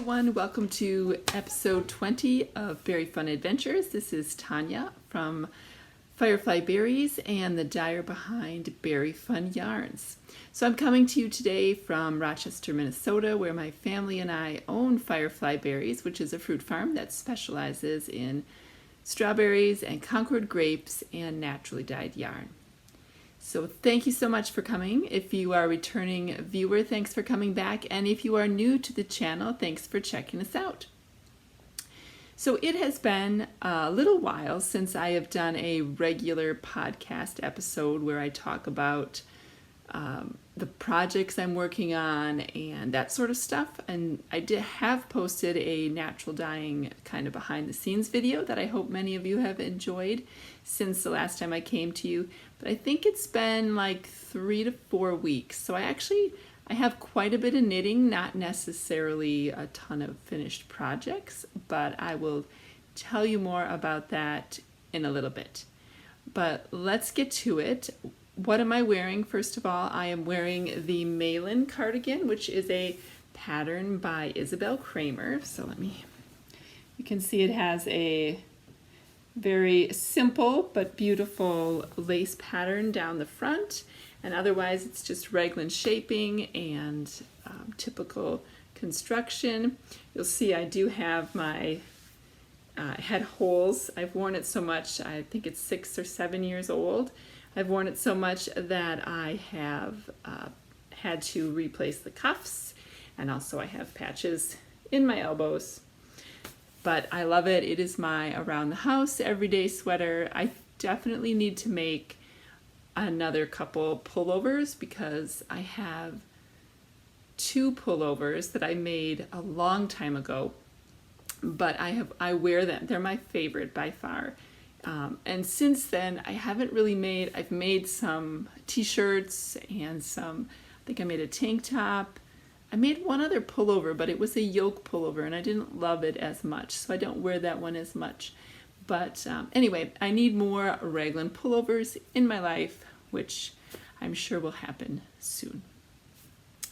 everyone. Welcome to episode 20 of Berry Fun Adventures. This is Tanya from Firefly Berries and the dyer behind Berry Fun Yarns. So I'm coming to you today from Rochester, Minnesota, where my family and I own Firefly Berries, which is a fruit farm that specializes in strawberries and Concord grapes and naturally dyed yarn. So thank you so much for coming. If you are a returning viewer, thanks for coming back. And if you are new to the channel, thanks for checking us out. So it has been a little while since I have done a regular podcast episode where I talk about the projects I'm working on and that sort of stuff. And I have posted a natural dyeing kind of behind the scenes video that I hope many of you have enjoyed since the last time I came to you. But I think it's been like 3 to 4 weeks. So I have quite a bit of knitting, not necessarily a ton of finished projects, but I will tell you more about that in a little bit. But let's get to it. What am I wearing? First of all, I am wearing the Malin cardigan, which is a pattern by Isabel Kramer. So you can see it has a very simple but beautiful lace pattern down the front, and otherwise it's just raglan shaping and typical construction. You'll see I do have my head holes. I've worn it so much, I think it's 6 or 7 years old. I've worn it so much that I have had to replace the cuffs, and also I have patches in my elbows. But I love it. It is my around the house everyday sweater. I definitely need to make another couple pullovers because I have 2 pullovers that I made a long time ago, but I wear them. They're my favorite by far. And since then, I've made some t-shirts and I think I made a tank top. I made one other pullover, but it was a yoke pullover and I didn't love it as much, so I don't wear that one as much. But anyway, I need more raglan pullovers in my life, which I'm sure will happen soon.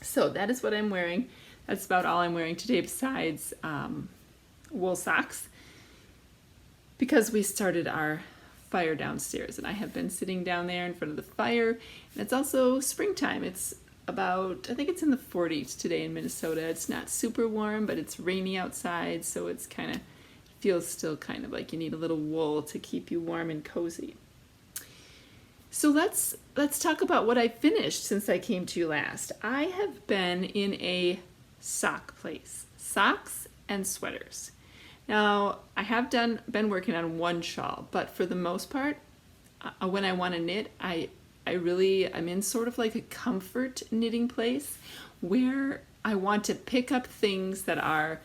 So that is what I'm wearing. That's about all I'm wearing today besides wool socks, because we started our fire downstairs and I have been sitting down there in front of the fire, and it's also springtime. It's I think it's in the 40s today in Minnesota. It's not super warm, but it's rainy outside, so it's feels still kind of like you need a little wool to keep you warm and cozy. So let's talk about what I finished since I came to you last. I have been in a sock place, socks and sweaters. Now, I have been working on one shawl, but for the most part, when I want to knit, I'm in sort of like a comfort knitting place where I want to pick up things that are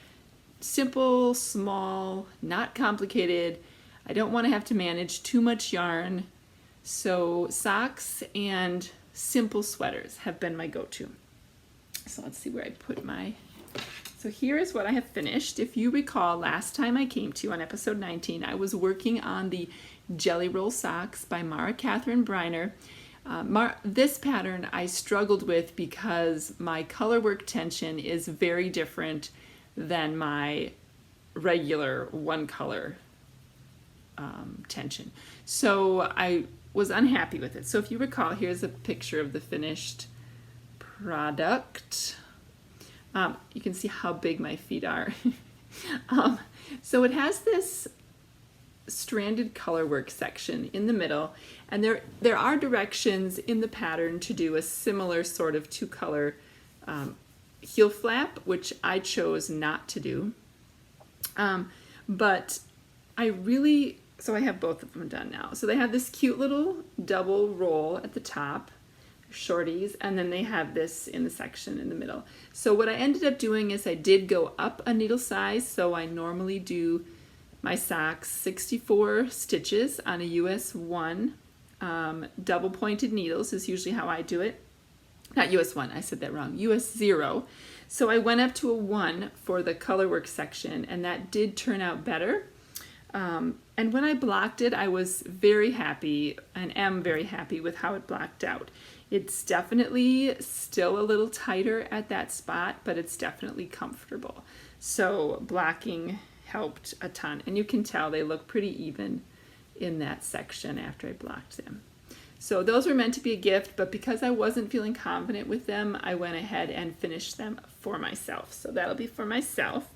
simple, small, not complicated. I don't want to have to manage too much yarn. So socks and simple sweaters have been my go-to. So let's see where I put So here is what I have finished. If you recall, last time I came to you on episode 19, I was working on the Jelly Roll Socks by Mara Catherine Briner. This pattern I struggled with because my color work tension is very different than my regular one color tension. So I was unhappy with it. So if you recall, here's a picture of the finished product. You can see how big my feet are. So it has this stranded color work section in the middle, and there are directions in the pattern to do a similar sort of 2-color heel flap, which I chose not to do. But so I have both of them done now. So they have this cute little double roll at the top, shorties, and then they have this in the section in the middle. So what I ended up doing is I did go up a needle size. So I normally do my socks 64 stitches on a US 1. Double pointed needles is usually how I do it. Not US 1, I said that wrong, US 0. So I went up to a 1 for the color work section, and that did turn out better. And when I blocked it, I was very happy and am very happy with how it blocked out. It's definitely still a little tighter at that spot, but it's definitely comfortable. So blocking helped a ton. And you can tell they look pretty even in that section after I blocked them. So those were meant to be a gift, but because I wasn't feeling confident with them, I went ahead and finished them for myself. So that'll be for myself.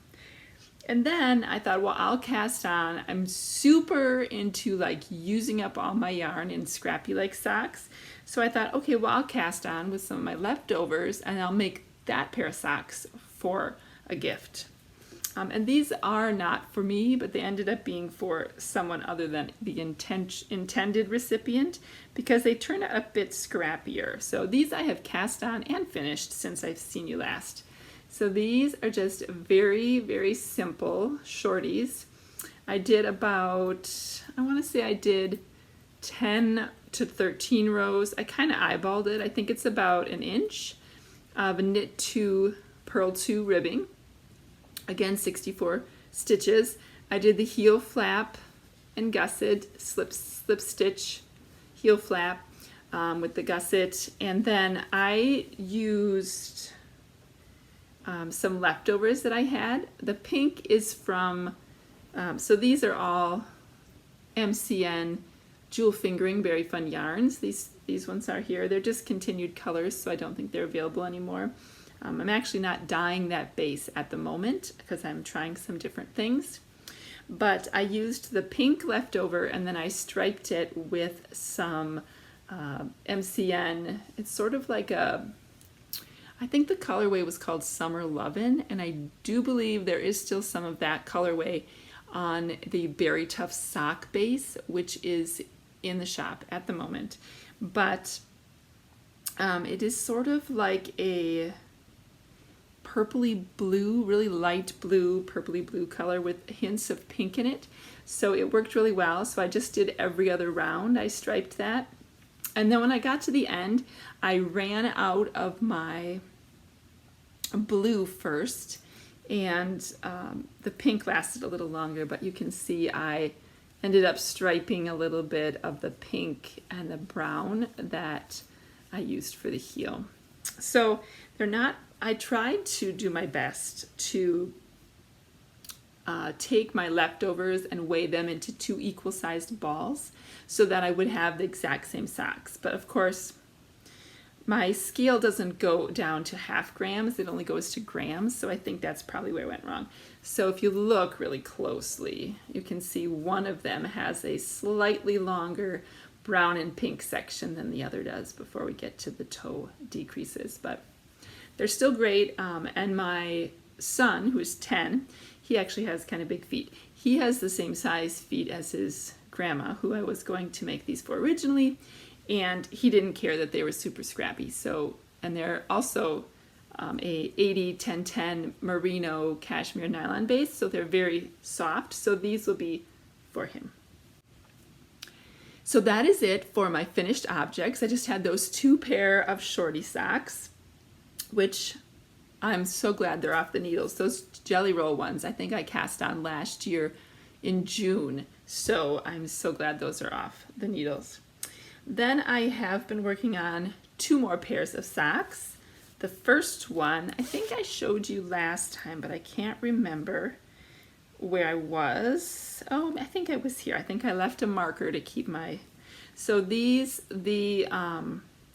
And then I thought, well, I'll cast on. I'm super into like using up all my yarn in scrappy like socks. So I thought, okay, well, I'll cast on with some of my leftovers and I'll make that pair of socks for a gift. And these are not for me, but they ended up being for someone other than the intended recipient because they turned out a bit scrappier. So these I have cast on and finished since I've seen you last. So these are just very, very simple shorties. I did about, I want to say I did 10 to 13 rows. I kind of eyeballed it. I think it's about an inch of knit 2, purl 2 ribbing. Again, 64 stitches. I did the heel flap and gusset, slip stitch, heel flap with the gusset. And then I used some leftovers that I had. The pink is from, so these are all MCN jewel fingering Berry Fun yarns. These ones are here. They're discontinued colors, so I don't think they're available anymore. I'm actually not dyeing that base at the moment because I'm trying some different things. But I used the pink leftover and then I striped it with some MCN. It's sort of like a, I think the colorway was called Summer Lovin', and I do believe there is still some of that colorway on the Berry Tough sock base, which is in the shop at the moment. But it is sort of like a purpley blue, really light blue, purpley blue color with hints of pink in it. So it worked really well. So I just did every other round. I striped that. And then when I got to the end, I ran out of my blue first, and the pink lasted a little longer, but you can see I ended up striping a little bit of the pink and the brown that I used for the heel. So they're not, I tried to do my best to take my leftovers and weigh them into 2 equal-sized balls so that I would have the exact same socks. But of course, my scale doesn't go down to half grams, it only goes to grams, so I think that's probably where I went wrong. So if you look really closely, you can see one of them has a slightly longer brown and pink section than the other does before we get to the toe decreases. But they're still great, and my son, who is 10, he actually has kind of big feet. He has the same size feet as his grandma, who I was going to make these for originally, and he didn't care that they were super scrappy. So, and they're also a 80-10-10 merino cashmere nylon base, so they're very soft. So these will be for him. So that is it for my finished objects. I just had those 2 pair of shorty socks, which I'm so glad they're off the needles. Those Jelly Roll ones, I think I cast on last year in June. So I'm so glad those are off the needles. Then I have been working on 2 more pairs of socks. The first one, I think I showed you last time, but I can't remember where I was. Oh, I think I was here. I think I left a marker to keep my, so these, the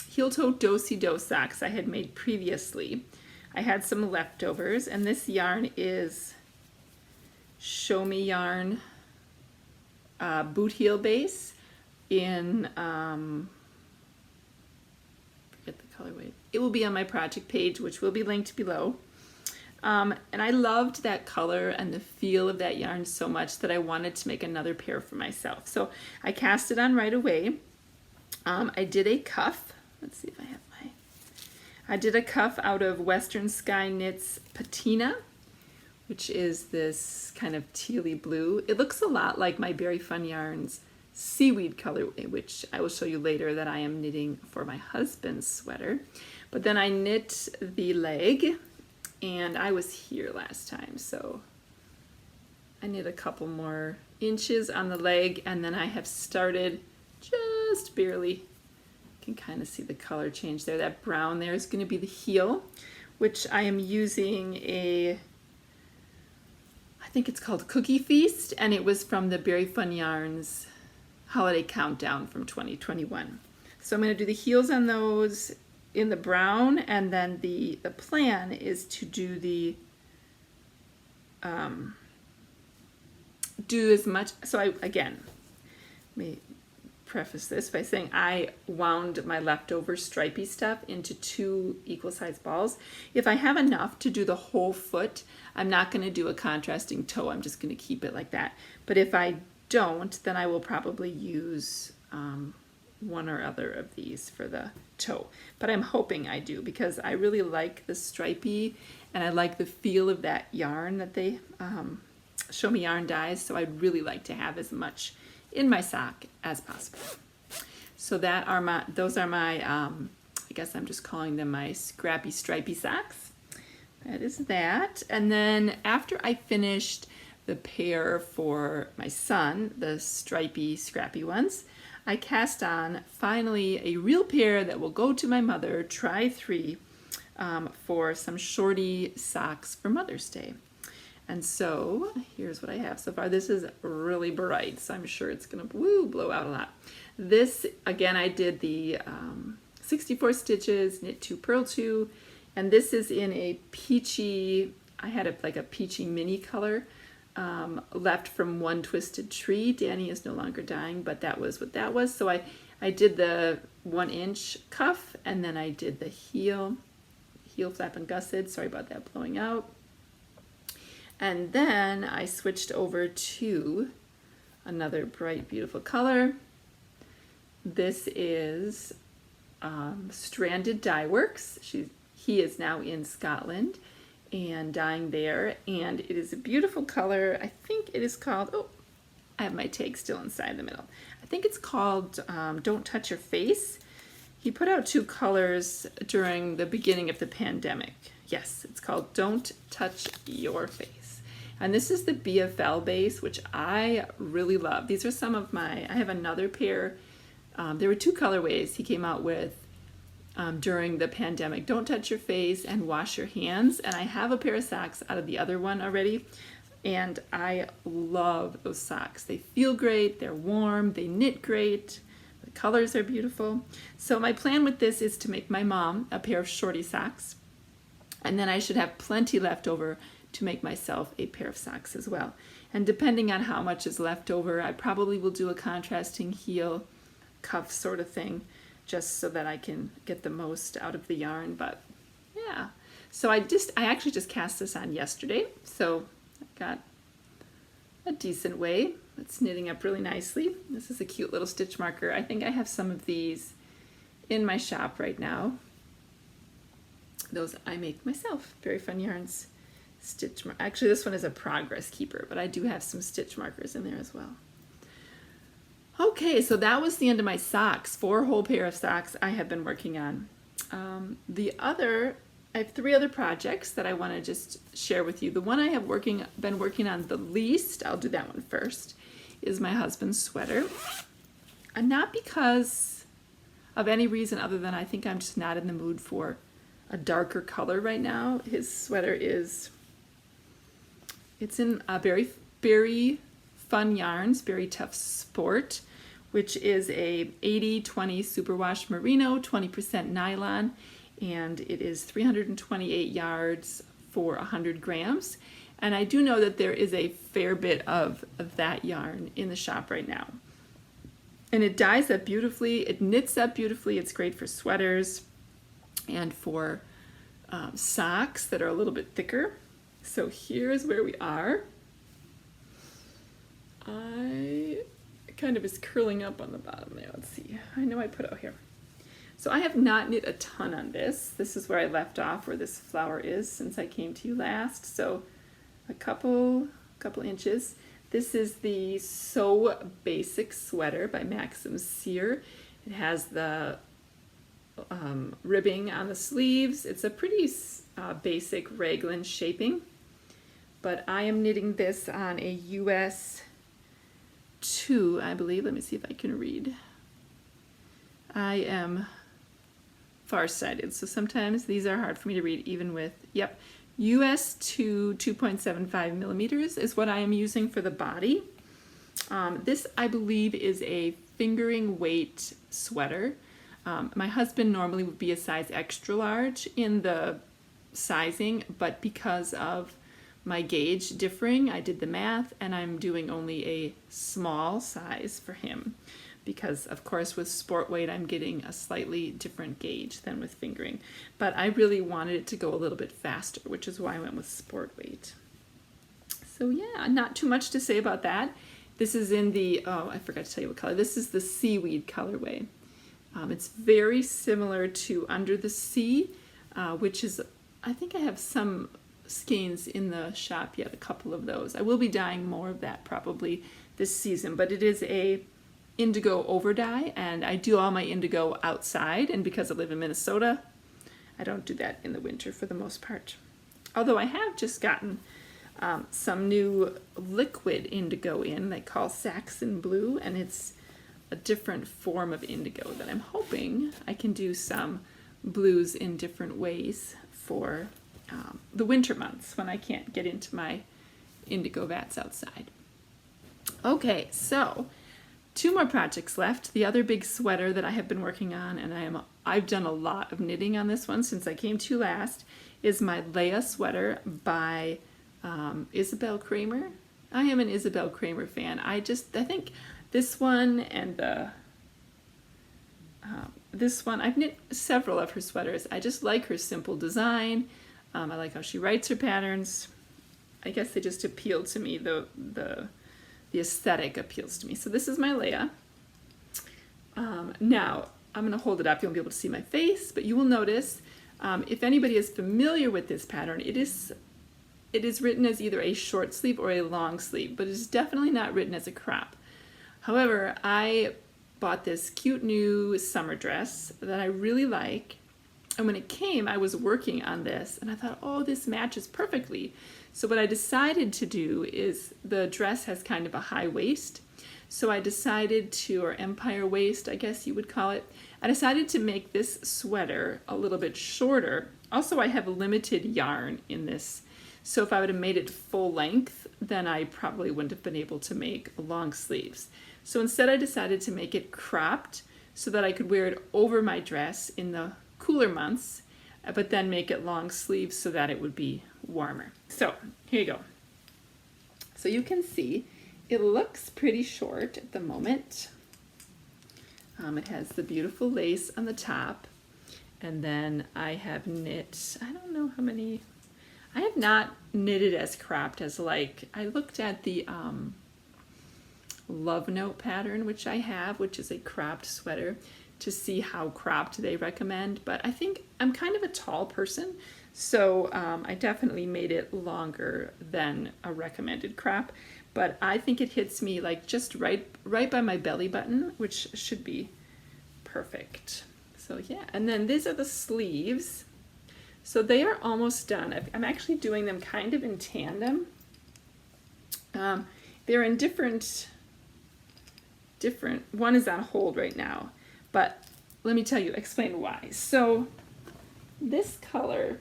heel toe do-si-do socks I had made previously. I had some leftovers, and this yarn is Show Me Yarn boot heel base in, forget the colorway. It will be on my project page, which will be linked below. And I loved that color and the feel of that yarn so much that I wanted to make another pair for myself. So I cast it on right away. I did a cuff. Let's see if I have I did a cuff out of Western Sky Knits Patina, which is this kind of tealy blue. It looks a lot like my Berry Fun Yarns seaweed colorway, which I will show you later that I am knitting for my husband's sweater. But then I knit the leg, and I was here last time, so I knit a couple more inches on the leg, and then I have started just barely You can kind of see the color change there. That brown there is going to be the heel, which I am using I think it's called Cookie Feast, and it was from the Berry Fun Yarns Holiday Countdown from 2021. So I'm going to do the heels on those in the brown, and then the plan is to do the do as much. So again, let me preface this by saying I wound my leftover stripy stuff into 2 equal sized balls. If I have enough to do the whole foot, I'm not going to do a contrasting toe. I'm just going to keep it like that. But if I don't, then I will probably use one or other of these for the toe. But I'm hoping I do, because I really like the stripy and I like the feel of that yarn that they Show Me Yarn dyes. So I'd really like to have as much in my sock as possible. So those are my I guess I'm just calling them my scrappy stripy socks. That is that. And then after I finished the pair for my son, the stripy scrappy ones, I cast on finally a real pair that will go to my mother, try 3, for some shorty socks for Mother's Day. And so here's what I have so far. This is really bright, so I'm sure it's gonna blow out a lot. This, again, I did the 64 stitches, knit 2, purl 2, and this is in a peachy, I had like a peachy mini color left from One Twisted Tree. Danny is no longer dyeing, but that was what that was. So I did the 1-inch cuff, and then I did the heel flap and gusset. Sorry about that blowing out. And then I switched over to another bright, beautiful color. This is Stranded Dye Works. He is now in Scotland and dyeing there, and it is a beautiful color. I think it is called, I have my tag still inside the middle. I think it's called Don't Touch Your Face. He put out 2 colors during the beginning of the pandemic. Yes, it's called Don't Touch Your Face. And this is the BFL base, which I really love. These are some of I have another pair. There were 2 colorways he came out with during the pandemic. Don't Touch Your Face and Wash Your Hands. And I have a pair of socks out of the other one already. And I love those socks. They feel great, they're warm, they knit great, the colors are beautiful. So my plan with this is to make my mom a pair of shorty socks. And then I should have plenty left over to make myself a pair of socks as well. And depending on how much is left over, I probably will do a contrasting heel cuff sort of thing, just so that I can get the most out of the yarn. But yeah, so I actually just cast this on yesterday, so I got a decent way. It's knitting up really nicely. This is a cute little stitch marker. I think I have some of these in my shop right now. Those I make myself. Very Fun Yarns stitch marker. Actually, this one is a progress keeper, but I do have some stitch markers in there as well. Okay, so that was the end of my socks. 4 whole pair of socks I have been working on. I have 3 other projects that I want to just share with you. The one I have been working on the least, I'll do that one first, is my husband's sweater. And not because of any reason other than I think I'm just not in the mood for a darker color right now. His sweater it's in a Berry Fun Yarns, Berry Tough Sport, which is a 80-20 superwash merino, 20% nylon, and it is 328 yards for 100 grams. And I do know that there is a fair bit of that yarn in the shop right now. And it dyes up beautifully, it knits up beautifully, it's great for sweaters and for socks that are a little bit thicker. So here's where we are. I kind of is curling up on the bottom there. Let's see. I know I put out here. So I have not knit a ton on this. This is where I left off, where this flower is since I came to you last. So a couple inches. This is the So Basic Sweater by Maxim Sear. It has the ribbing on the sleeves. It's a pretty basic raglan shaping, but I am knitting this on a US 2, I believe. Let me see if I can read. I am farsighted, so sometimes these are hard for me to read even with, yep, US to 2.75 millimeters is what I am using for the body. This, I believe, is a fingering weight sweater. My husband normally would be a size extra large in the sizing, but because of my gauge differing, I did the math and I'm doing only a small size for him. Because, of course, with sport weight, I'm getting a slightly different gauge than with fingering. But I really wanted it to go a little bit faster, which is why I went with sport weight. So yeah, not too much to say about that. This is in the, oh, I forgot to tell you what color. This is the seaweed colorway. It's very similar to Under the Sea, which is, I think I have some skeins in the shop yet, a couple of those. I will be dyeing more of that probably this season, but it is a indigo over dye, and I do all my indigo outside, and because I live in Minnesota, I don't do that in the winter for the most part. Although I have just gotten some new liquid indigo in, they call Saxon Blue, and it's a different form of indigo that I'm hoping I can do some blues in different ways for the winter months when I can't get into my indigo vats outside. Okay, so 2 more projects left. The other big sweater that I have been working on, and I've done a lot of knitting on this one since I came to you last, is my Leia sweater by Isabel Kramer. I am an Isabel Kramer fan. I think this one and this one, I've knit several of her sweaters. I just like her simple design. I like how she writes her patterns. I guess they just appeal to me. The aesthetic appeals to me. So this is my Leia. Now, I'm going to hold it up. You won't be able to see my face, but you will notice, if anybody is familiar with this pattern, it is written as either a short sleeve or a long sleeve, but it is definitely not written as a crop. However, I bought this cute new summer dress that I really like, and when it came, I was working on this, and I thought, oh, this matches perfectly. So what I decided to do is, the dress has kind of a high waist, so I decided to, or empire waist, I guess you would call it, I decided to make this sweater a little bit shorter. Also, I have limited yarn in this, so if I would have made it full length, then I probably wouldn't have been able to make long sleeves. So instead I decided to make it cropped so that I could wear it over my dress in the cooler months, but then make it long sleeves so that it would be warmer. So here you go. So you can see it looks pretty short at the moment. It has the beautiful lace on the top, and then I have knit, I don't know how many, I have not knitted as cropped as, like, I looked at the Love Note pattern, which I have, which is a cropped sweater, to see how cropped they recommend, but I think I'm kind of a tall person, so I definitely made it longer than a recommended crop, but I think it hits me like just right by my belly button, which should be perfect. So yeah, and then these are the sleeves. So they are almost done. I'm actually doing them kind of in tandem. They're in different, one is on hold right now, but let me explain why. So this color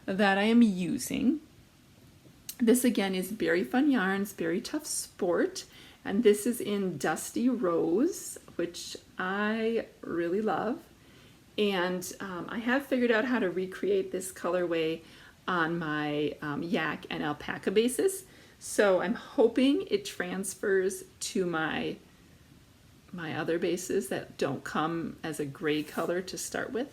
that I am using, this again is Berry Fun Yarns, Berry Tough Sport, and this is in Dusty Rose, which I really love. And I have figured out how to recreate this colorway on my yak and alpaca bases. So I'm hoping it transfers to my other bases that don't come as a gray color to start with.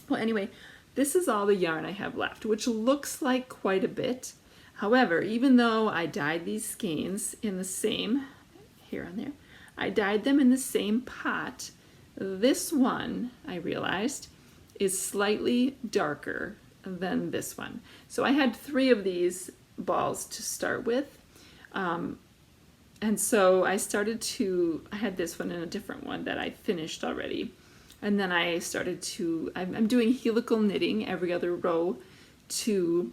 Well, anyway, this is all the yarn I have left, which looks like quite a bit. However, even though I dyed these skeins in the same, here and there, I dyed them in the same pot, this one, I realized, is slightly darker than this one. So I had 3 of these balls to start with. And so I had this one and a different one that I finished already. And then I started I'm doing helical knitting every other row to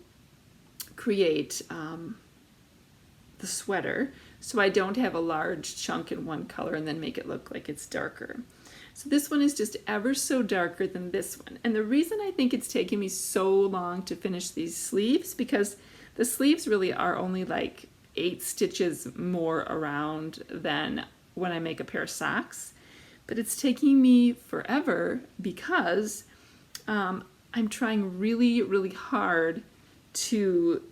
create the sweater. so I don't have a large chunk in one color and then make it look like it's darker. So this one is just ever so darker than this one. And the reason I think it's taking me so long to finish these sleeves, because the sleeves really are only like 8 stitches more around than when I make a pair of socks. But it's taking me forever because I'm trying really, really hard to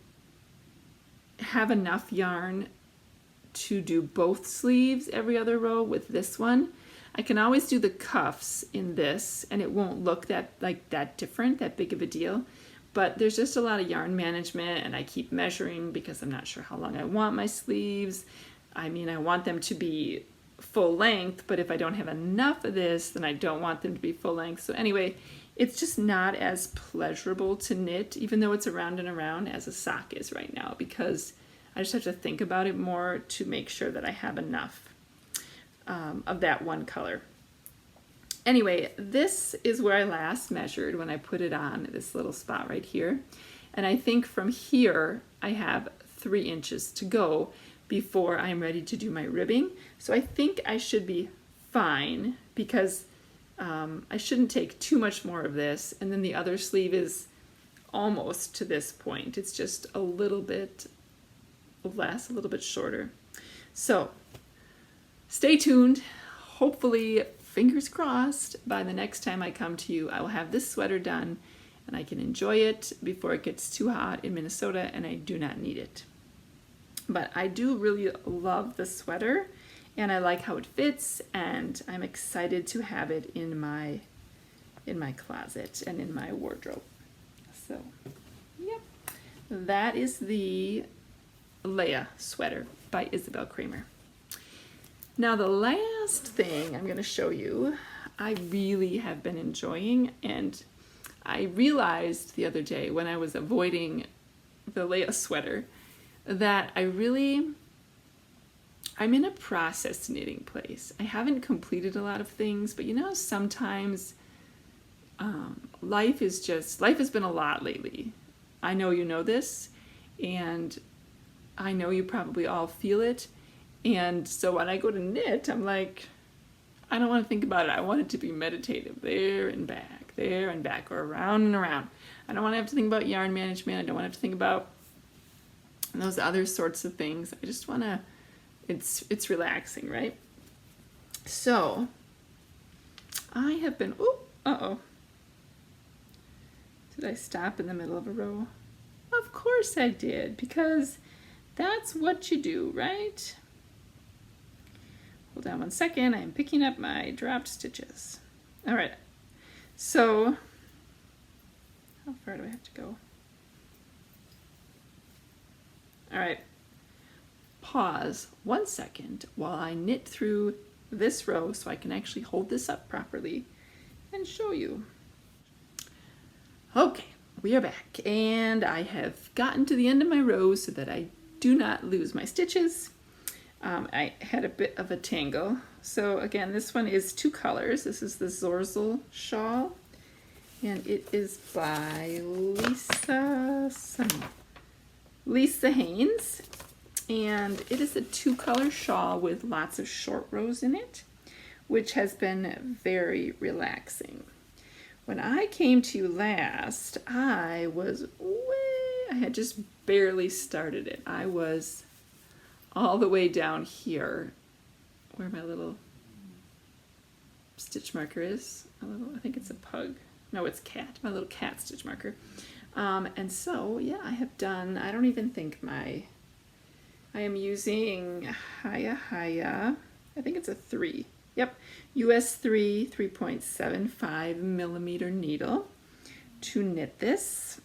have enough yarn to do both sleeves every other row with this one. I can always do the cuffs in this and it won't look that different, that big of a deal. But there's just a lot of yarn management and I keep measuring because I'm not sure how long I want my sleeves. I mean, I want them to be full length, but if I don't have enough of this, then I don't want them to be full length. So anyway, it's just not as pleasurable to knit, even though it's around and around, as a sock is right now, because I just have to think about it more to make sure that I have enough of that one color. Anyway, this is where I last measured when I put it on this little spot right here. And I think from here, I have 3 inches to go before I'm ready to do my ribbing. So I think I should be fine because I shouldn't take too much more of this. And then the other sleeve is almost to this point. It's just a little bit less, a little bit shorter. So stay tuned. Hopefully, fingers crossed, by the next time I come to you, I will have this sweater done and I can enjoy it before it gets too hot in Minnesota and I do not need it. But I do really love the sweater and I like how it fits and I'm excited to have it in my closet and in my wardrobe. So, yep. That is the Leia sweater by Isabel Kramer. Now the last thing I'm going to show you, I really have been enjoying, and I realized the other day when I was avoiding the Leia sweater that I'm in a process knitting place. I haven't completed a lot of things, but you know, sometimes life has been a lot lately. I know you know this, and I know you probably all feel it. And so when I go to knit, I'm like, I don't want to think about it. I want it to be meditative, there and back, or around and around. I don't want to have to think about yarn management. I don't want to have to think about those other sorts of things. I just want to, it's relaxing, right? So I have been, did I stop in the middle of a row? Of course I did, because that's what you do, right? Hold on one second, I'm picking up my dropped stitches. All right, so how far do I have to go? All right, pause 1 second while I knit through this row so I can actually hold this up properly and show you. Okay, we are back and I have gotten to the end of my row so that I do not lose my stitches. I had a bit of a tangle. So again, this one is 2 colors. This is the Zorzal shawl, and it is by Lisa Haynes, and it is a 2-color shawl with lots of short rows in it, which has been very relaxing. When I came to you last, I had just barely started it. I was all the way down here where my little stitch marker is. I think it's a pug. No, it's cat. My little cat stitch marker. And so, yeah, I have done, I don't even think I am using Haya, I think it's a 3. Yep, US 3 3.75 millimeter needle to knit this.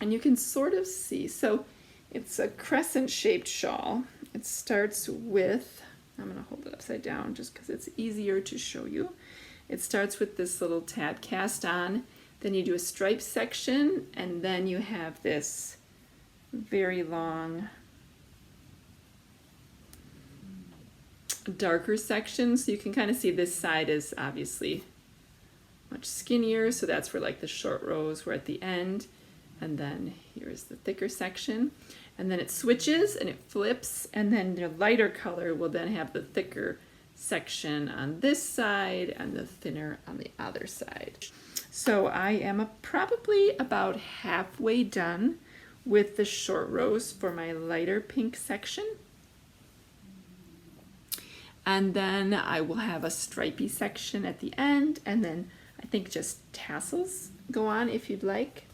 And you can sort of see, so it's a crescent shaped shawl. It starts with, I'm going to hold it upside down just because it's easier to show you. It starts with this little tab cast on, then you do a stripe section, and then you have this very long darker section. So you can kind of see this side is obviously much skinnier, so that's where like the short rows were at the end. And then here's the thicker section. And then it switches and it flips, and then the lighter color will then have the thicker section on this side and the thinner on the other side. So I am probably about halfway done with the short rows for my lighter pink section. And then I will have a stripy section at the end, and then I think just tassels go on if you'd like.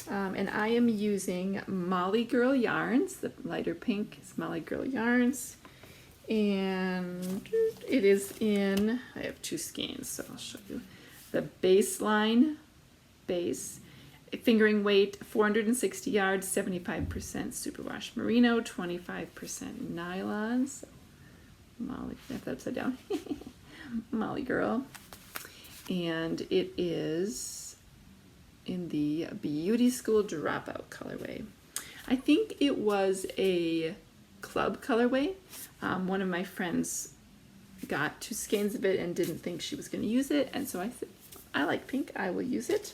And I am using Molly Girl yarns. The lighter pink is Molly Girl yarns. And it is in, I have 2 skeins, so I'll show you. The baseline base, fingering weight, 460 yards, 75% superwash merino, 25% nylon. So Molly, that's upside down. Molly Girl. And it is in the Beauty School Dropout colorway. I think it was a club colorway. One of my friends got 2 skeins of it and didn't think she was going to use it, and so I said, I like pink, I will use it.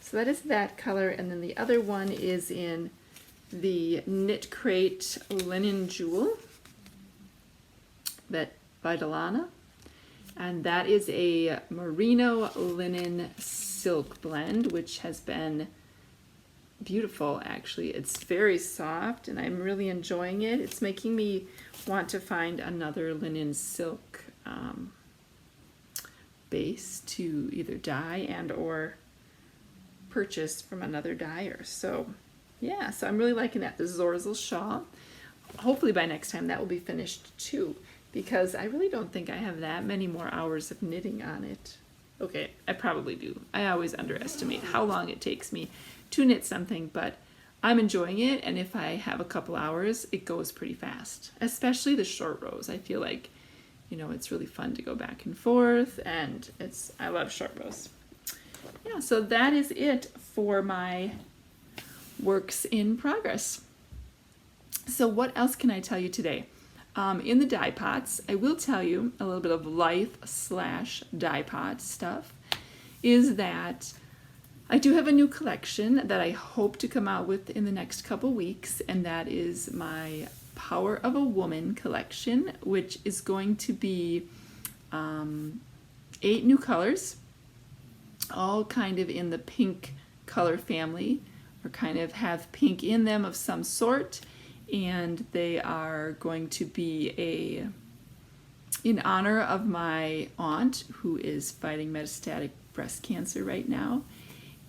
So that is that color, and then the other one is in the Knit Crate Linen Jewel, that Vitalana, and that is a merino linen silk blend, which has been beautiful. Actually, it's very soft and I'm really enjoying it. It's making me want to find another linen silk base to either dye and or purchase from another dyer. So yeah, so I'm really liking that. The Zorzel shawl, hopefully by next time that will be finished too, because I really don't think I have that many more hours of knitting on it. Okay, I probably do. I always underestimate how long it takes me to knit something, but I'm enjoying it, and if I have a couple hours, it goes pretty fast. Especially the short rows. I feel like, you know, it's really fun to go back and forth, and I love short rows. Yeah, so that is it for my works in progress. So what else can I tell you today? In the dye pots, I will tell you a little bit of life/dye pot stuff, is that I do have a new collection that I hope to come out with in the next couple weeks, and that is my Power of a Woman collection, which is going to be 8 new colors, all kind of in the pink color family, or kind of have pink in them of some sort. And they are going to be in honor of my aunt, who is fighting metastatic breast cancer right now,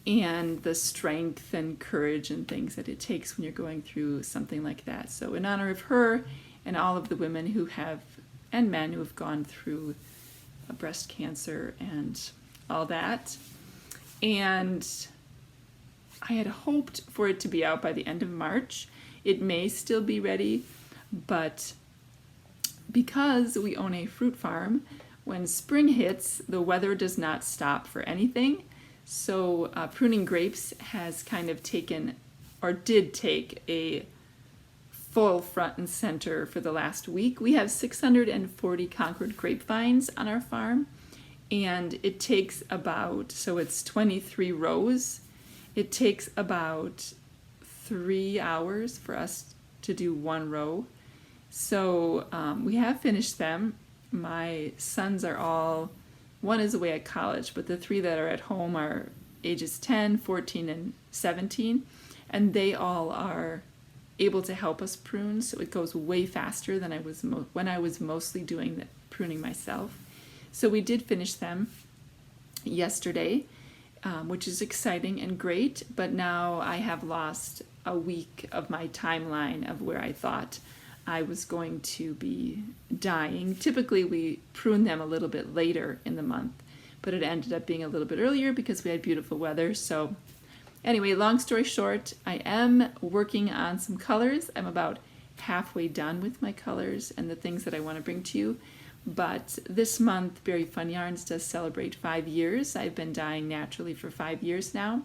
and the strength and courage and things that it takes when you're going through something like that. So in honor of her and all of the women who have, and men who have gone through breast cancer and all that. And I had hoped for it to be out by the end of March. It may still be ready, but because we own a fruit farm, when spring hits, the weather does not stop for anything. So pruning grapes has kind of taken, or did take, a full front and center for the last week. We have 640 Concord grapevines on our farm, and it takes about, so it's 23 rows. It takes about 3 hours for us to do 1 row. So we have finished them. My sons are all, one is away at college, but the 3 that are at home are ages 10, 14, and 17, and they all are able to help us prune, so it goes way faster than I was when I was mostly doing the pruning myself. So we did finish them yesterday, which is exciting and great, but now I have lost a week of my timeline of where I thought I was going to be dyeing. Typically we prune them a little bit later in the month, but it ended up being a little bit earlier because we had beautiful weather. So anyway, long story short, I am working on some colors. I'm about halfway done with my colors and the things that I want to bring to you. But this month, Berry Fun Yarns does celebrate 5 years. I've been dyeing naturally for 5 years now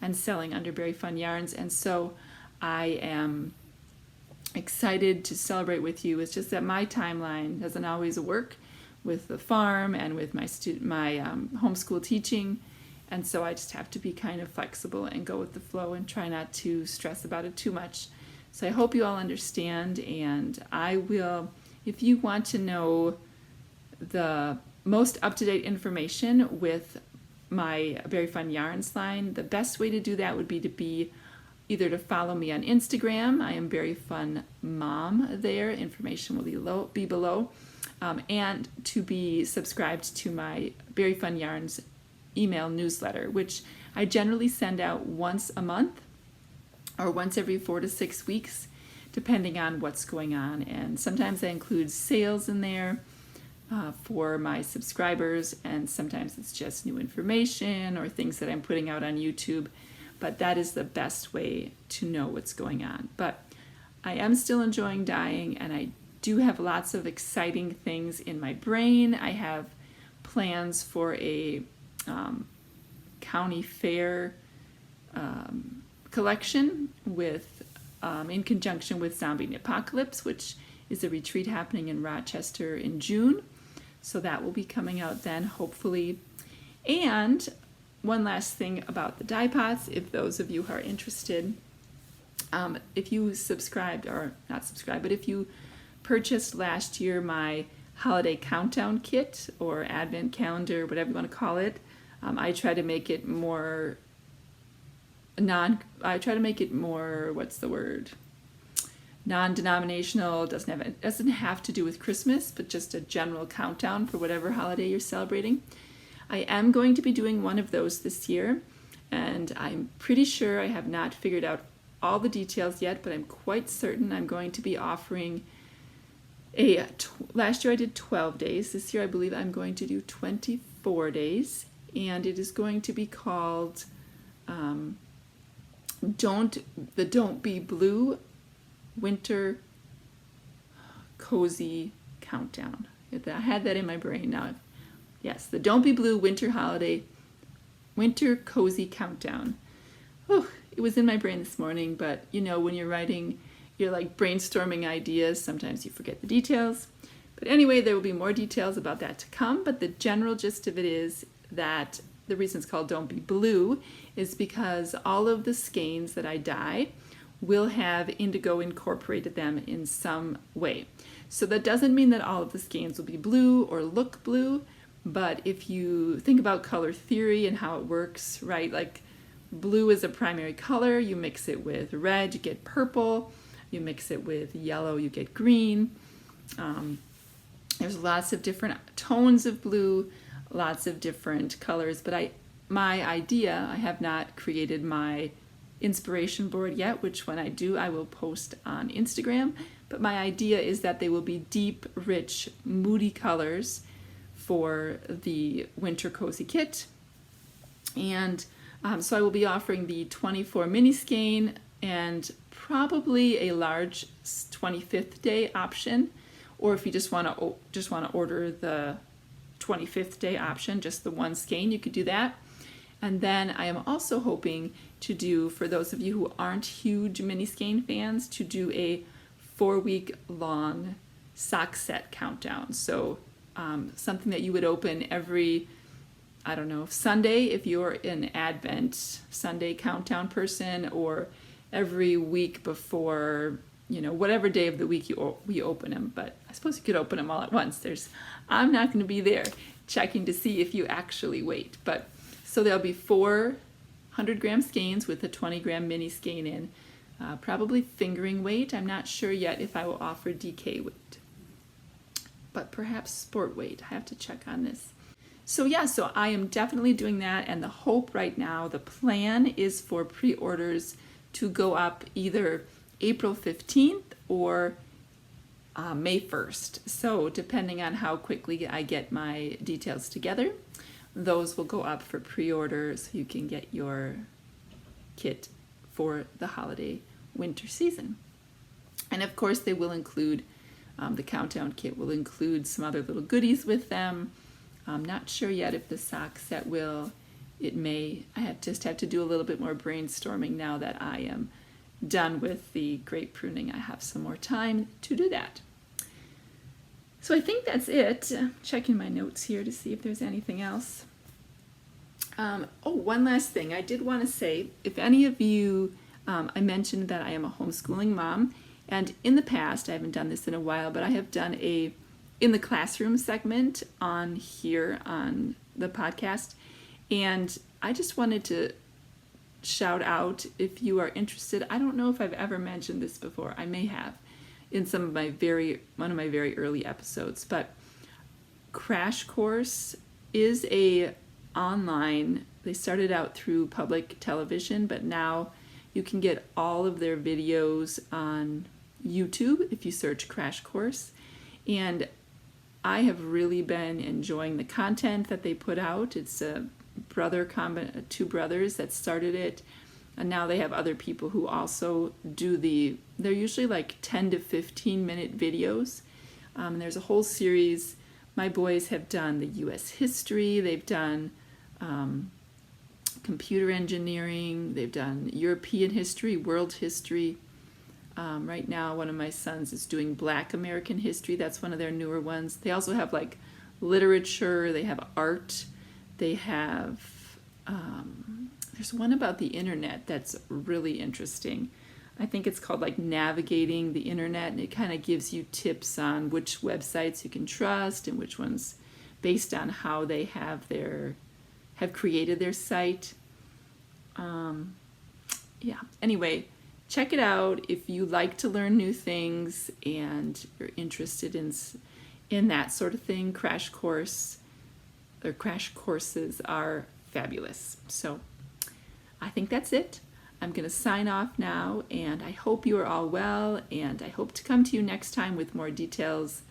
and selling under Berry Fun Yarns. And so I am excited to celebrate with you. It's just that my timeline doesn't always work with the farm and with my homeschool teaching And so I just have to be kind of flexible and go with the flow and try not to stress about it too much. So I hope you all understand, and I will, if you want to know the most up-to-date information with my Very Fun Yarns line, the best way to do that would be either to follow me on Instagram. I am Very Fun Mom there. Information will be below. And to be subscribed to my Very Fun Yarns email newsletter, which I generally send out once a month or once every 4 to 6 weeks, depending on what's going on. And sometimes I include sales in there for my subscribers, and sometimes it's just new information or things that I'm putting out on YouTube. But that is the best way to know what's going on. But I am still enjoying dyeing, and I do have lots of exciting things in my brain. I have plans for a county fair collection with in conjunction with Zombie Apocalypse, which is a retreat happening in Rochester in June. So that will be coming out then, hopefully. And one last thing about the dyepots, if those of you who are interested, if you subscribed, or not subscribed, but if you purchased last year my holiday countdown kit or advent calendar, whatever you want to call it, I try to make it more non-denominational. Doesn't have to do with Christmas, but just a general countdown for whatever holiday you're celebrating. I am going to be doing one of those this year, and I'm pretty sure, I have not figured out all the details yet, but I'm quite certain I'm going to be offering last year I did 12 days. This year I believe I'm going to do 24 days, and it is going to be called Don't Be Blue Winter Cozy Countdown. I had that in my brain now. Yes, the Don't Be Blue Winter Cozy Countdown. Oh, it was in my brain this morning, but you know, when you're writing, you're like brainstorming ideas, sometimes you forget the details. But anyway, there will be more details about that to come, but the general gist of it is that the reason it's called Don't Be Blue is because all of the skeins that I dye will have indigo incorporated them in some way. So that doesn't mean that all of the skeins will be blue or look blue, but if you think about color theory and how it works, right, like blue is a primary color, you mix it with red, you get purple, you mix it with yellow, you get green. There's lots of different tones of blue, lots of different colors, but I have not created my inspiration board yet, which when I do, I will post on Instagram. But my idea is that they will be deep, rich, moody colors for the Winter Cozy Kit. And so I will be offering the 24 mini skein and probably a large 25th day option, or if you just want to order the 25th day option, just the one skein, you could do that. And then I am also hoping to do, for those of you who aren't huge mini skein fans, to do a 4-week long sock set countdown. So something that you would open every, I don't know, Sunday if you're an Advent Sunday countdown person, or every week before, you know, whatever day of the week we open them. But I suppose you could open them all at once. I'm not going to be there checking to see if you actually wait. But so there'll be 4 100-gram skeins with a 20-gram mini skein in, probably fingering weight. I'm not sure yet if I will offer DK weight, but perhaps sport weight. I have to check on this. So yeah, so I am definitely doing that, and the hope right now, the plan is for pre-orders to go up either April 15th or May 1st. So depending on how quickly I get my details together, those will go up for pre-order so you can get your kit for the holiday winter season. And of course they will include, the countdown kit will include some other little goodies with them. I'm not sure yet if the sock set will. It may. I just have to do a little bit more brainstorming now that I am done with the grape pruning. I have some more time to do that. So I think that's it. Checking my notes here to see if there's anything else. One last thing. I did want to say, if any of you, I mentioned that I am a homeschooling mom, and in the past, I haven't done this in a while, but I have done a in the classroom segment on here on the podcast, and I just wanted to shout out if you are interested. I don't know if I've ever mentioned this before. I may have in one of my very early episodes, but Crash Course is a online. They started out through public television, but now you can get all of their videos on YouTube if you search Crash Course. And I have really been enjoying the content that they put out. It's two brothers that started it, and now they have other people who also do they're usually like 10 to 15 minute videos. And there's a whole series. My boys have done the U.S. history, they've done computer engineering, they've done European history, world history. Right now, one of my sons is doing Black American history. That's one of their newer ones. They also have like literature, they have art, they have, there's one about the internet that's really interesting. I think it's called like Navigating the Internet, and it kind of gives you tips on which websites you can trust and which ones based on how they have created their site. Anyway, check it out if you like to learn new things and you're interested in that sort of thing. Crash courses are fabulous. So I think that's it. I'm going to sign off now, and I hope you are all well, and I hope to come to you next time with more details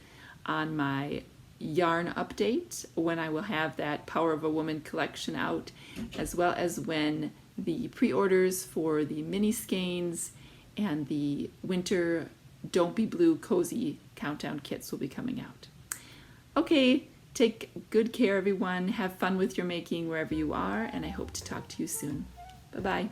on my yarn update when I will have that Power of a Woman collection out, as well as when the pre-orders for the mini skeins and the winter Don't Be Blue cozy countdown kits will be coming out. Okay, take good care, everyone. Have fun with your making wherever you are, and I hope to talk to you soon. Bye-bye.